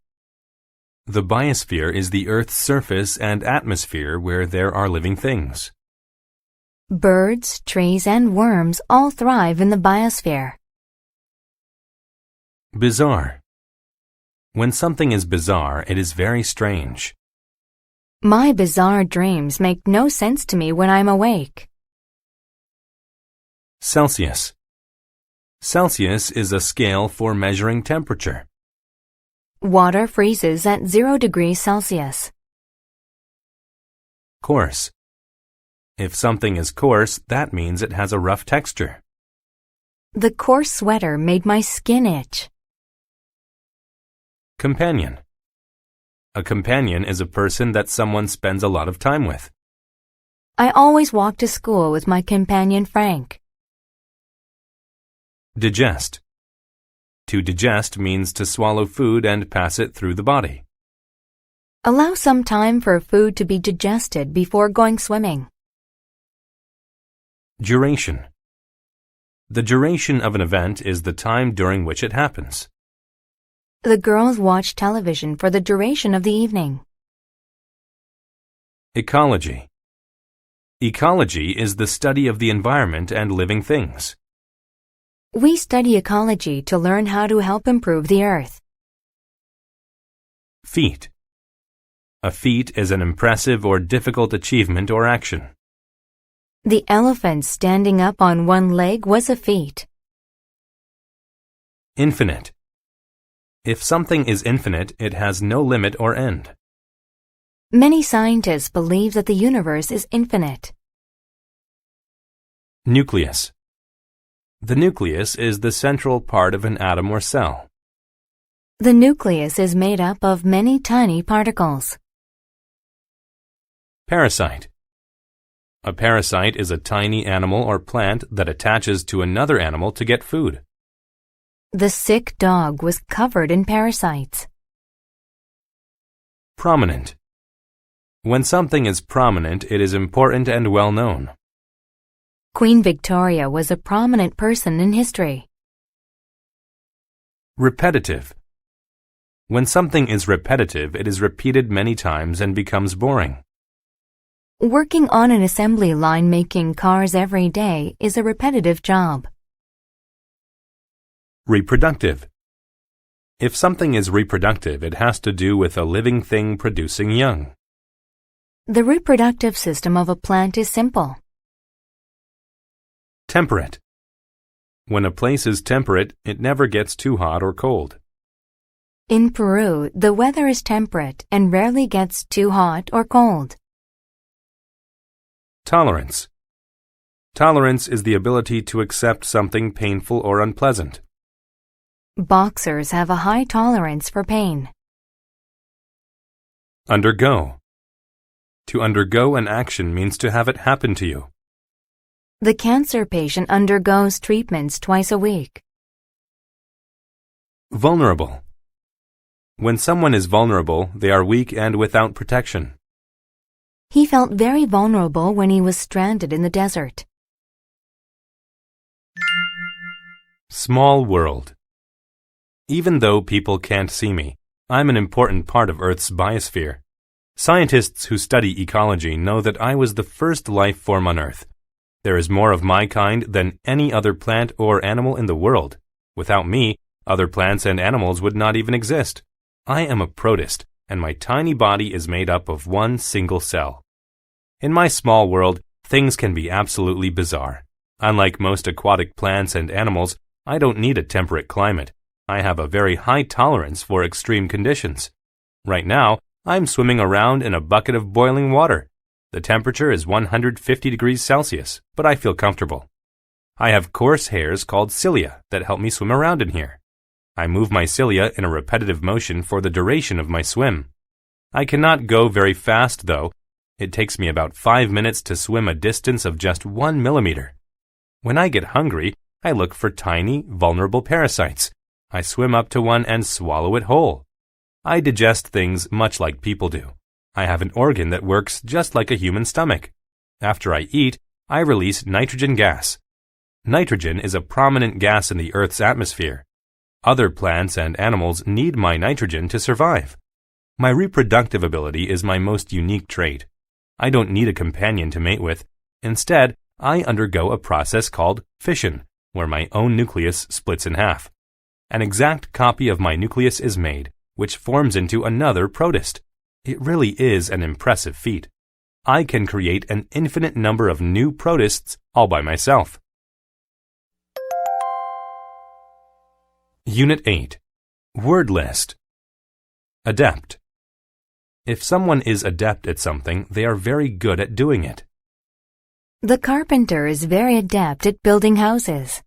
Speaker 1: The biosphere is the Earth's surface and atmosphere where there are living things.
Speaker 2: Birds, trees, and worms all thrive in the biosphere.
Speaker 1: Bizarre. When something is bizarre, it is very strange.
Speaker 2: My bizarre dreams make no sense to me when I'm awake.
Speaker 1: Celsius. Celsius is a scale for measuring temperature.
Speaker 2: Water freezes at 0 degrees Celsius.
Speaker 1: Coarse. If something is coarse, that means it has a rough texture.
Speaker 2: The coarse sweater made my skin itch.
Speaker 1: Companion. A companion is a person that someone spends a lot of time with.
Speaker 2: I always walk to school with my companion Frank.
Speaker 1: Digest. To digest means to swallow food and pass it through the body.
Speaker 2: Allow some time for food to be digested before going swimming.
Speaker 1: Duration. The duration of an event is the time during which it happens.
Speaker 2: The girls watch television for the duration of the evening.
Speaker 1: Ecology. Ecology is the study of the environment and living things.
Speaker 2: We study ecology to learn how to help improve the earth.
Speaker 1: Feat. A feat is an impressive or difficult achievement or action.
Speaker 2: The elephant standing up on one leg was a feat.
Speaker 1: Infinite. If something is infinite, it has no limit or end.
Speaker 2: Many scientists believe that the universe is infinite.
Speaker 1: Nucleus. The nucleus is the central part of an atom or cell.
Speaker 2: The nucleus is made up of many tiny particles.
Speaker 1: Parasite. A parasite is a tiny animal or plant that attaches to another animal to get food.
Speaker 2: The sick dog was covered in parasites.
Speaker 1: Prominent. When something is prominent, it is important and well known.
Speaker 2: Queen Victoria was a prominent person in history.
Speaker 1: Repetitive. When something is repetitive, it is repeated many times and becomes boring.
Speaker 2: Working on an assembly line making cars every day is a repetitive job.
Speaker 1: Reproductive. If something is reproductive, it has to do with a living thing producing young.
Speaker 2: The reproductive system of a plant is simple.
Speaker 1: Temperate. When a place is temperate, it never gets too hot or cold.
Speaker 2: In Peru, the weather is temperate and rarely gets too hot or cold.
Speaker 1: Tolerance. Tolerance is the ability to accept something painful or unpleasant.
Speaker 2: Boxers have a high tolerance for pain.
Speaker 1: Undergo. To undergo an action means to have it happen to you.
Speaker 2: The cancer patient undergoes treatments twice a week.
Speaker 1: Vulnerable. When someone is vulnerable, they are weak and without protection.
Speaker 2: He felt very vulnerable when he was stranded in the desert.
Speaker 1: Small world. Even though people can't see me, I'm an important part of Earth's biosphere. Scientists who study ecology know that I was the first life form on Earth. There is more of my kind than any other plant or animal in the world. Without me, other plants and animals would not even exist. I am a protist, and my tiny body is made up of one single cell. In my small world, things can be absolutely bizarre. Unlike most aquatic plants and animals, I don't need a temperate climate. I have a very high tolerance for extreme conditions. Right now, I'm swimming around in a bucket of boiling water. The temperature is 150 degrees Celsius, but I feel comfortable. I have coarse hairs called cilia that help me swim around in here. I move my cilia in a repetitive motion for the duration of my swim. I cannot go very fast, though. It takes me about 5 minutes to swim a distance of just 1 millimeter. When I get hungry, I look for tiny, vulnerable parasites. I swim up to one and swallow it whole. I digest things much like people do. I have an organ that works just like a human stomach. After I eat, I release nitrogen gas. Nitrogen is a prominent gas in the Earth's atmosphere. Other plants and animals need my nitrogen to survive. My reproductive ability is my most unique trait. I don't need a companion to mate with. Instead, I undergo a process called fission, where my own nucleus splits in half. An exact copy of my nucleus is made, which forms into another protist. It really is an impressive feat. I can create an infinite number of new protists all by myself. Unit 8. Word list. Adept. If someone is adept at something, they are very good at doing it.
Speaker 2: The carpenter is very adept at building houses.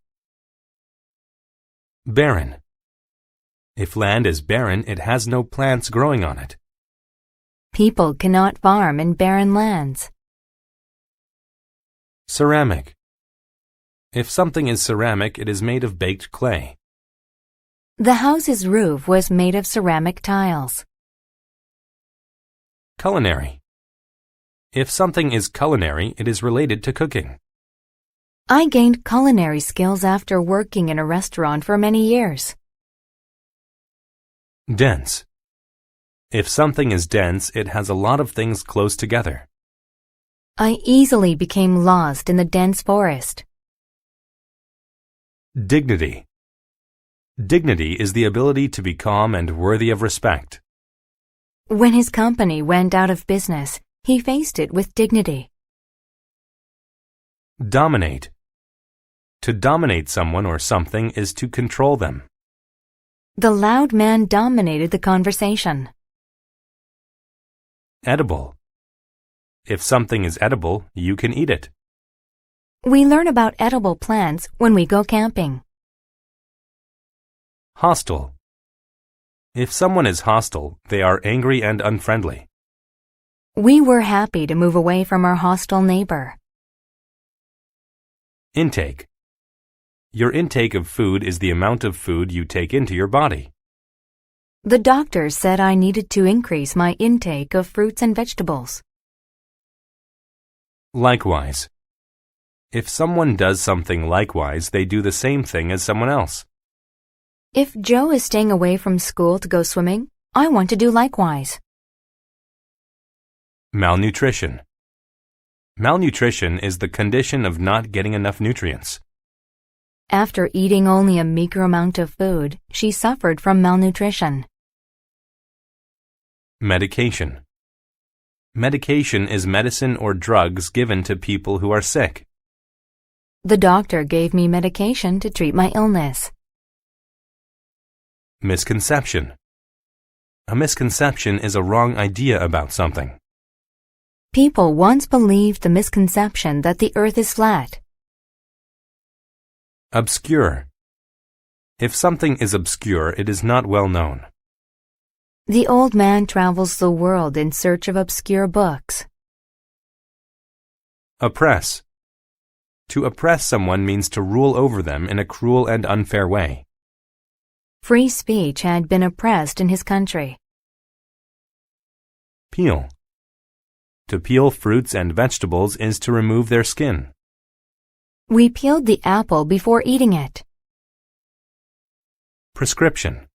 Speaker 1: Barren. If land is barren, it has no plants growing on it.
Speaker 2: People cannot farm in barren lands.
Speaker 1: Ceramic. If something is ceramic, it is made of baked clay.
Speaker 2: The house's roof was made of ceramic tiles.
Speaker 1: Culinary. If something is culinary, it is related to cooking.
Speaker 2: I gained culinary skills after working in a restaurant for many years.
Speaker 1: Dense. If something is dense, it has a lot of things close together.
Speaker 2: I easily became lost in the dense forest.
Speaker 1: Dignity. Dignity is the ability to be calm and worthy of respect.
Speaker 2: When his company went out of business, he faced it with dignity.
Speaker 1: Dominate. To dominate someone or something is to control them.
Speaker 2: The loud man dominated the conversation.
Speaker 1: Edible. If something is edible, you can eat it.
Speaker 2: We learn about edible plants when we go camping.
Speaker 1: Hostile. If someone is hostile, they are angry and unfriendly.
Speaker 2: We were happy to move away from our hostile neighbor.
Speaker 1: Intake. Your intake of food is the amount of food you take into your body.
Speaker 2: The doctor said I needed to increase my intake of fruits and vegetables.
Speaker 1: Likewise. If someone does something likewise, they do the same thing as someone else.
Speaker 2: If Joe is staying away from school to go swimming, I want to do likewise.
Speaker 1: Malnutrition. Malnutrition is the condition of not getting enough nutrients.
Speaker 2: After eating only a meager amount of food, she suffered from malnutrition.
Speaker 1: Medication. Medication is medicine or drugs given to people who are sick.
Speaker 2: The doctor gave me medication to treat my illness.
Speaker 1: Misconception. A misconception is a wrong idea about something.
Speaker 2: People once believed the misconception that the earth is flat.
Speaker 1: Obscure. If something is obscure, it is not well known.
Speaker 2: The old man travels the world in search of obscure books.
Speaker 1: Oppress. To oppress someone means to rule over them in a cruel and unfair way.
Speaker 2: Free speech had been oppressed in his country.
Speaker 1: Peel. To peel fruits and vegetables is to remove their skin.
Speaker 2: We peeled the apple before eating it.
Speaker 1: Prescription.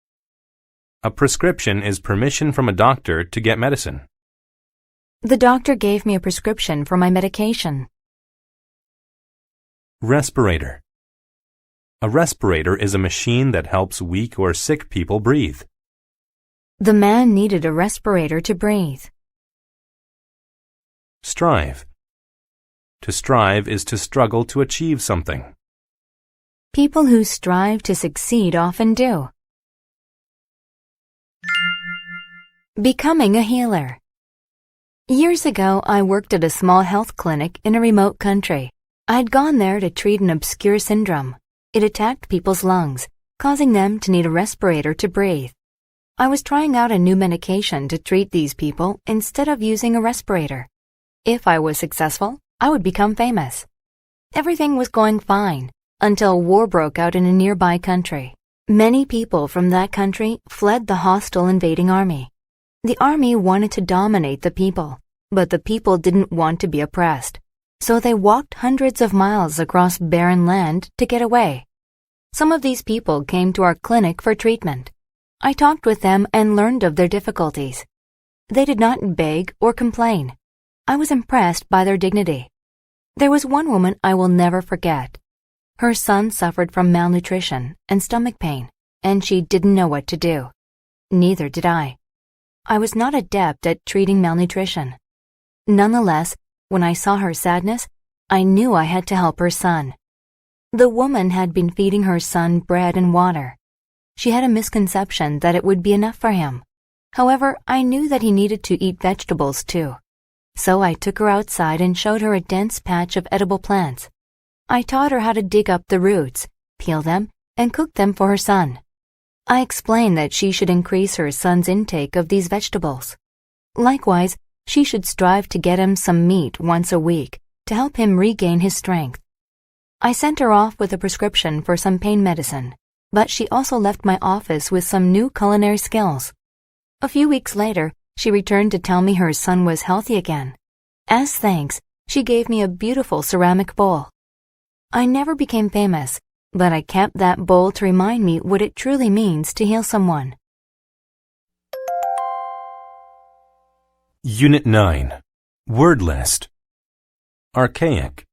Speaker 1: A prescription is permission from a doctor to get medicine.
Speaker 2: The doctor gave me a prescription for my medication.
Speaker 1: Respirator. A respirator is a machine that helps weak or sick people breathe.
Speaker 2: The man needed a respirator to breathe.
Speaker 1: Strive. To strive is to struggle to achieve something.
Speaker 2: People who strive to succeed often do. Becoming a healer. Years ago, I worked at a small health clinic in a remote country. I'd gone there to treat an obscure syndrome. It attacked people's lungs, causing them to need a respirator to breathe. I was trying out a new medication to treat these people instead of using a respirator. If I was successful, I would become famous. Everything was going fine until war broke out in a nearby country. Many people from that country fled the hostile invading army. The army wanted to dominate the people, but the people didn't want to be oppressed. So they walked hundreds of miles across barren land to get away. Some of these people came to our clinic for treatment. I talked with them and learned of their difficulties. They did not beg or complain. I was impressed by their dignity. There was one woman I will never forget. Her son suffered from malnutrition and stomach pain, and she didn't know what to do. Neither did I. I was not adept at treating malnutrition. Nonetheless, when I saw her sadness, I knew I had to help her son. The woman had been feeding her son bread and water. She had a misconception that it would be enough for him. However, I knew that he needed to eat vegetables too. So I took her outside and showed her a dense patch of edible plants. I taught her how to dig up the roots, peel them, and cook them for her son. I explained that she should increase her son's intake of these vegetables. Likewise, she should strive to get him some meat once a week to help him regain his strength. I sent her off with a prescription for some pain medicine, but she also left my office with some new culinary skills. A few weeks later, she returned to tell me her son was healthy again. As thanks, she gave me a beautiful ceramic bowl. I never became famous, but I kept that bowl to remind me what it truly means to heal someone.
Speaker 1: Unit 9. Word list. Archaic.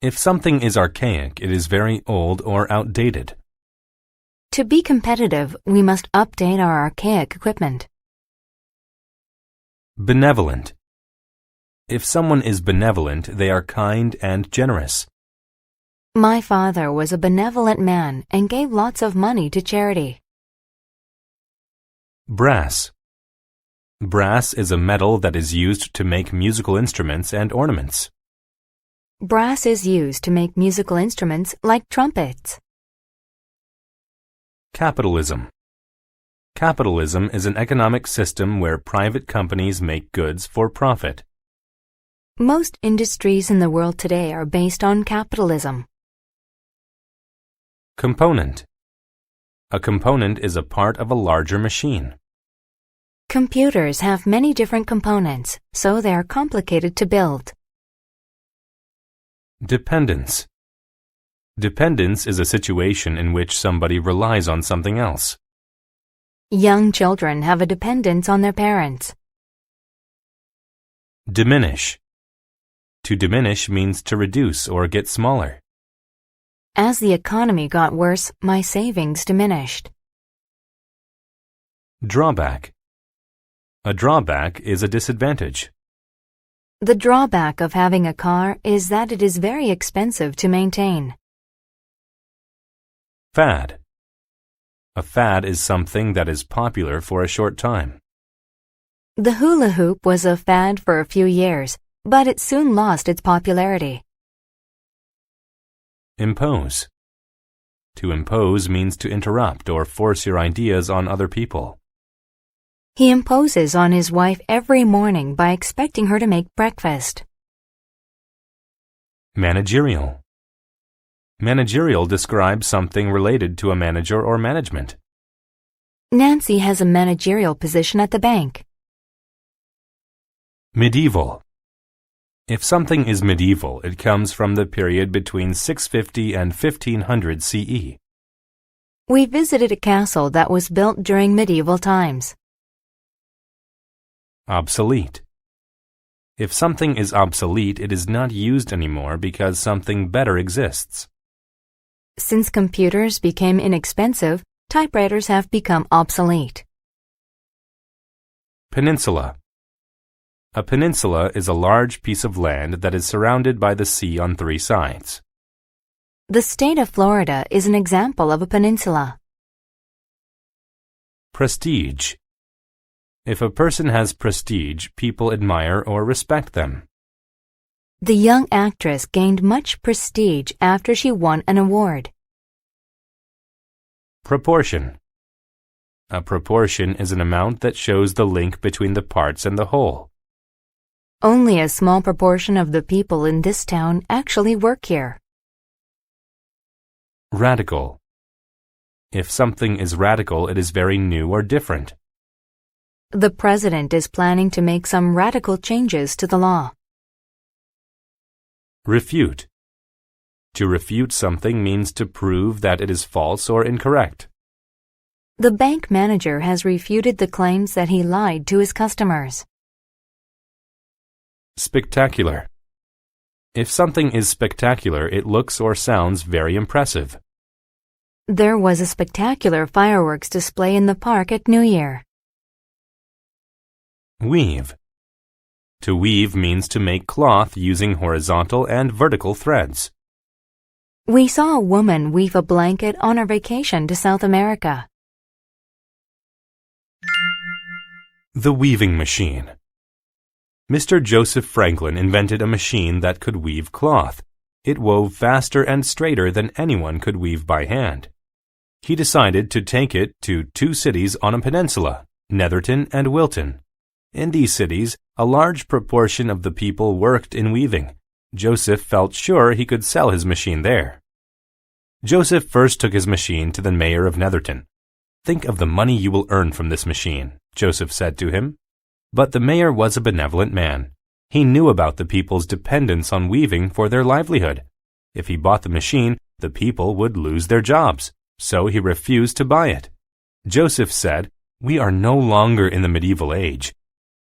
Speaker 1: If something is archaic, it is very old or outdated.
Speaker 2: To be competitive, we must update our archaic equipment.
Speaker 1: Benevolent. If someone is benevolent, they are kind and generous.
Speaker 2: My father was a benevolent man and gave lots of money to charity.
Speaker 1: Brass. Brass is a metal that is used to make musical instruments and ornaments.
Speaker 2: Brass is used to make musical instruments like trumpets.
Speaker 1: Capitalism. Capitalism is an economic system where private companies make goods for profit.
Speaker 2: Most industries in the world today are based on capitalism.
Speaker 1: Component. A component is a part of a larger machine.
Speaker 2: Computers have many different components, so they are complicated to build.
Speaker 1: Dependence. Dependence is a situation in which somebody relies on something else.
Speaker 2: Young children have a dependence on their parents.
Speaker 1: Diminish. To diminish means to reduce or get smaller.
Speaker 2: As the economy got worse, my savings diminished.
Speaker 1: Drawback. A drawback is a disadvantage.
Speaker 2: The drawback of having a car is that it is very expensive to maintain.
Speaker 1: Fad. A fad is something that is popular for a short time.
Speaker 2: The hula hoop was a fad for a few years, but it soon lost its popularity.
Speaker 1: Impose. To impose means to interrupt or force your ideas on other people.
Speaker 2: He imposes on his wife every morning by expecting her to make breakfast.
Speaker 1: Managerial. Managerial describes something related to a manager or management.
Speaker 2: Nancy has a managerial position at the bank.
Speaker 1: Medieval. If something is medieval, it comes from the period between 650 and 1500 CE.
Speaker 2: We visited a castle that was built during medieval times.
Speaker 1: Obsolete. If something is obsolete, it is not used anymore because something better exists.
Speaker 2: Since computers became inexpensive, typewriters have become obsolete.
Speaker 1: Peninsula. A peninsula is a large piece of land that is surrounded by the sea on 3 sides.
Speaker 2: The state of Florida is an example of a peninsula.
Speaker 1: Prestige. If a person has prestige, people admire or respect them.
Speaker 2: The young actress gained much prestige after she won an award.
Speaker 1: Proportion. A proportion is an amount that shows the link between the parts and the whole.
Speaker 2: Only a small proportion of the people in this town actually work here.
Speaker 1: Radical. If something is radical, it is very new or different.
Speaker 2: The president is planning to make some radical changes to the law.
Speaker 1: Refute. To refute something means to prove that it is false or incorrect.
Speaker 2: The bank manager has refuted the claims that he lied to his customers.
Speaker 1: Spectacular. If something is spectacular, it looks or sounds very impressive.
Speaker 2: There was a spectacular fireworks display in the park at New Year.
Speaker 1: Weave. To weave means to make cloth using horizontal and vertical threads.
Speaker 2: We saw a woman weave a blanket on our vacation to South America.
Speaker 1: The weaving machine. Mr. Joseph Franklin invented a machine that could weave cloth. It wove faster and straighter than anyone could weave by hand. He decided to take it to 2 cities on a peninsula, Netherton and Wilton. In these cities, a large proportion of the people worked in weaving. Joseph felt sure he could sell his machine there. Joseph first took his machine to the mayor of Netherton. "Think of the money you will earn from this machine," Joseph said to him. But the mayor was a benevolent man. He knew about the people's dependence on weaving for their livelihood. If he bought the machine, the people would lose their jobs, so he refused to buy it. Joseph said, "We are no longer in the medieval age.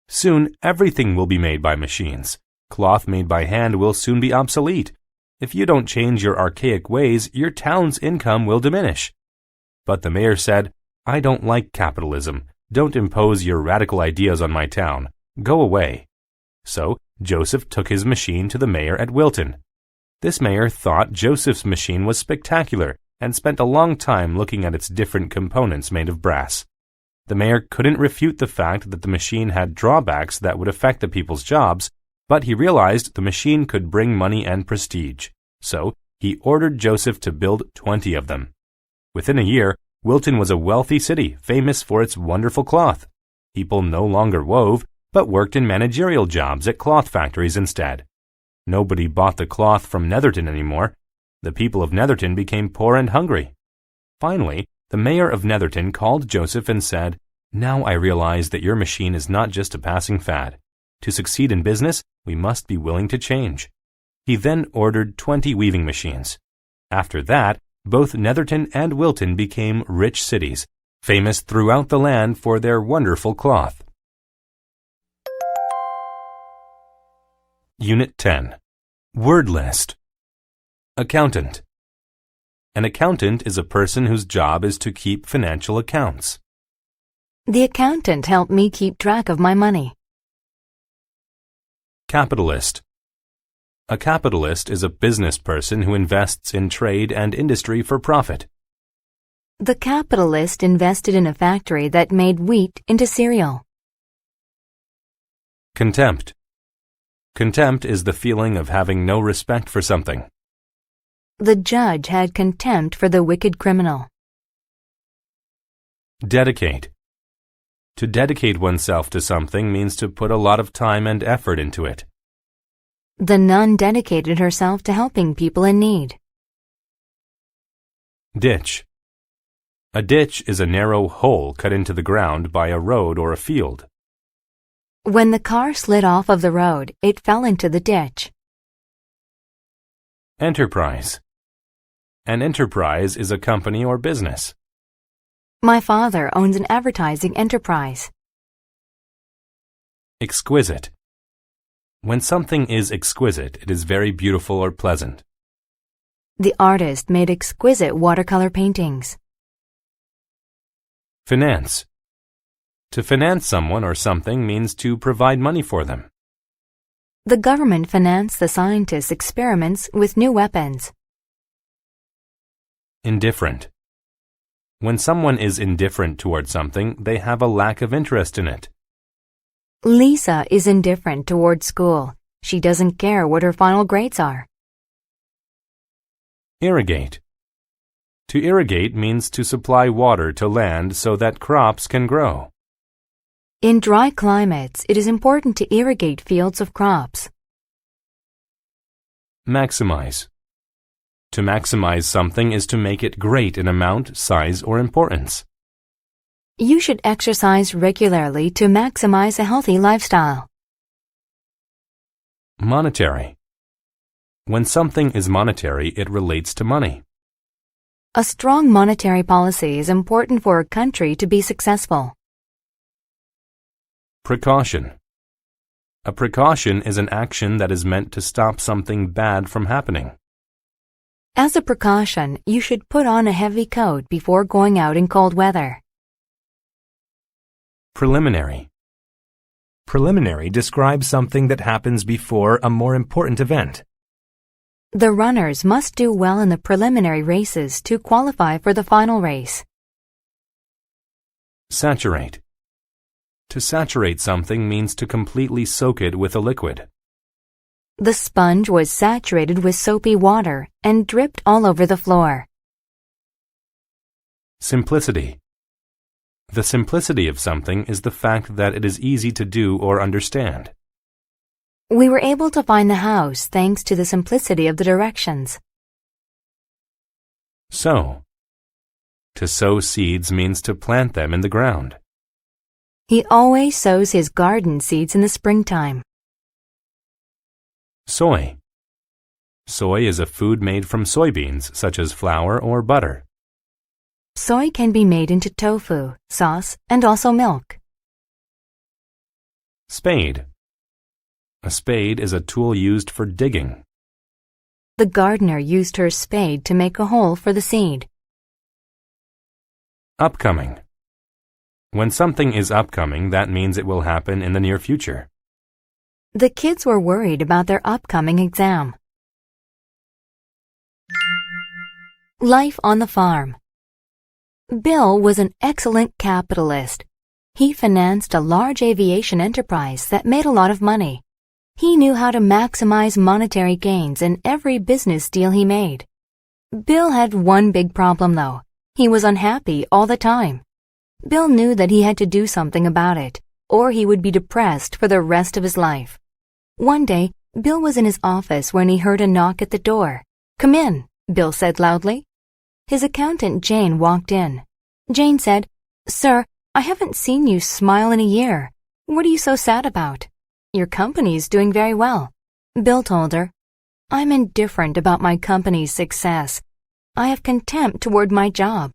Speaker 1: Soon everything will be made by machines. Cloth made by hand will soon be obsolete. If you don't change your archaic ways, your town's income will diminish." But the mayor said, "I don't like capitalism. Don't impose your radical ideas on my town. Go away." So Joseph took his machine to the mayor at Wilton. This mayor thought Joseph's machine was spectacular and spent a long time looking at its different components made of brass. The mayor couldn't refute the fact that the machine had drawbacks that would affect the people's jobs, but he realized the machine could bring money and prestige. So he ordered Joseph to build 20 of them. Within a year, Wilton was a wealthy city, famous for its wonderful cloth. People no longer wove, but worked in managerial jobs at cloth factories instead. Nobody bought the cloth from Netherton anymore. The people of Netherton became poor and hungry. Finally, the mayor of Netherton called Joseph and said, "Now I realize that your machine is not just a passing fad. To succeed in business, we must be willing to change." He then ordered 20 weaving machines. After that, both Netherton and Wilton became rich cities, famous throughout the land for their wonderful cloth. Unit 10. Word list. Accountant. An accountant is a person whose job is to keep financial accounts.
Speaker 2: The accountant helped me keep track of my money.
Speaker 1: Capitalist. A capitalist is a business person who invests in trade and industry for profit.
Speaker 2: The capitalist invested in a factory that made wheat into cereal.
Speaker 1: Contempt. Contempt is the feeling of having no respect for something.
Speaker 2: The judge had contempt for the wicked criminal.
Speaker 1: Dedicate. To dedicate oneself to something means to put a lot of time and effort into it.
Speaker 2: The nun dedicated herself to helping people in need.
Speaker 1: Ditch. A ditch is a narrow hole cut into the ground by a road or a field.
Speaker 2: When the car slid off of the road, it fell into the ditch.
Speaker 1: Enterprise. An enterprise is a company or business.
Speaker 2: My father owns an advertising enterprise.
Speaker 1: Exquisite. When something is exquisite, it is very beautiful or pleasant.
Speaker 2: The artist made exquisite watercolor paintings.
Speaker 1: Finance. To finance someone or something means to provide money for them.
Speaker 2: The government financed the scientists' experiments with new weapons.
Speaker 1: Indifferent. When someone is indifferent toward something, they have a lack of interest in it.
Speaker 2: Lisa is indifferent toward school. She doesn't care what her final grades are.
Speaker 1: Irrigate. To irrigate means to supply water to land so that crops can grow.
Speaker 2: In dry climates, it is important to irrigate fields of crops.
Speaker 1: Maximize. To maximize something is to make it great in amount, size, or importance.
Speaker 2: You should exercise regularly to maximize a healthy lifestyle.
Speaker 1: Monetary. When something is monetary, it relates to money.
Speaker 2: A strong monetary policy is important for a country to be successful.
Speaker 1: Precaution. A precaution is an action that is meant to stop something bad from happening.
Speaker 2: As a precaution, you should put on a heavy coat before going out in cold weather.
Speaker 1: Preliminary. Preliminary describes something that happens before a more important event.
Speaker 2: The runners must do well in the preliminary races to qualify for the final race.
Speaker 1: Saturate. To saturate something means to completely soak it with a liquid.
Speaker 2: The sponge was saturated with soapy water and dripped all over the floor.
Speaker 1: Simplicity. The simplicity of something is the fact that it is easy to do or understand.
Speaker 2: We were able to find the house thanks to the simplicity of the directions.
Speaker 1: Sow. To sow seeds means to plant them in the ground.
Speaker 2: He always sows his garden seeds in the springtime.
Speaker 1: Soy. Soy is a food made from soybeans, such as flour or butter.
Speaker 2: Soy can be made into tofu, sauce, and also milk.
Speaker 1: Spade. A spade is a tool used for digging.
Speaker 2: The gardener used her spade to make a hole for the seed.
Speaker 1: Upcoming. When something is upcoming, that means it will happen in the near future.
Speaker 2: The kids were worried about their upcoming exam. Life on the farm. Bill was an excellent capitalist. He financed a large aviation enterprise that made a lot of money. He knew how to maximize monetary gains in every business deal he made. Bill had one big problem, though. He was unhappy all the time. Bill knew that he had to do something about it, or he would be depressed for the rest of his life. One day, Bill was in his office when he heard a knock at the door. "Come in," Bill said loudly. His accountant, Jane, walked in. Jane said, "Sir, I haven't seen you smile in a year. What are you so sad about? Your company is doing very well." Bill told her, "I'm indifferent about my company's success. I have contempt toward my job.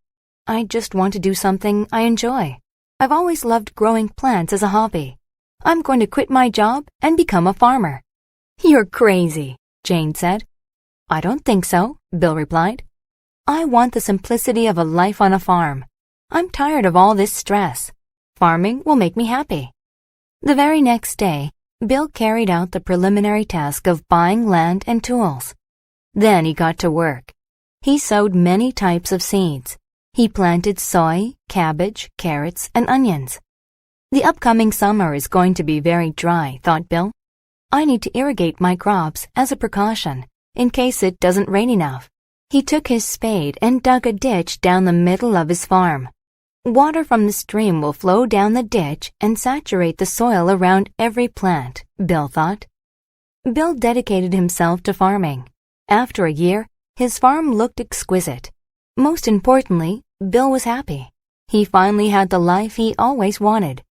Speaker 2: I just want to do something I enjoy. I've always loved growing plants as a hobby. I'm going to quit my job and become a farmer." "You're crazy," Jane said. "I don't think so," Bill replied. "I want the simplicity of a life on a farm. I'm tired of all this stress. Farming will make me happy." The very next day, Bill carried out the preliminary task of buying land and tools. Then he got to work. He sowed many types of seeds. He planted soy, cabbage, carrots, and onions. The upcoming summer is going to be very dry, thought Bill. I need to irrigate my crops as a precaution, in case it doesn't rain enough. He took his spade and dug a ditch down the middle of his farm. Water from the stream will flow down the ditch and saturate the soil around every plant, Bill thought. Bill dedicated himself to farming. After a year, his farm looked exquisite. Most importantly, Bill was happy. He finally had the life he always wanted.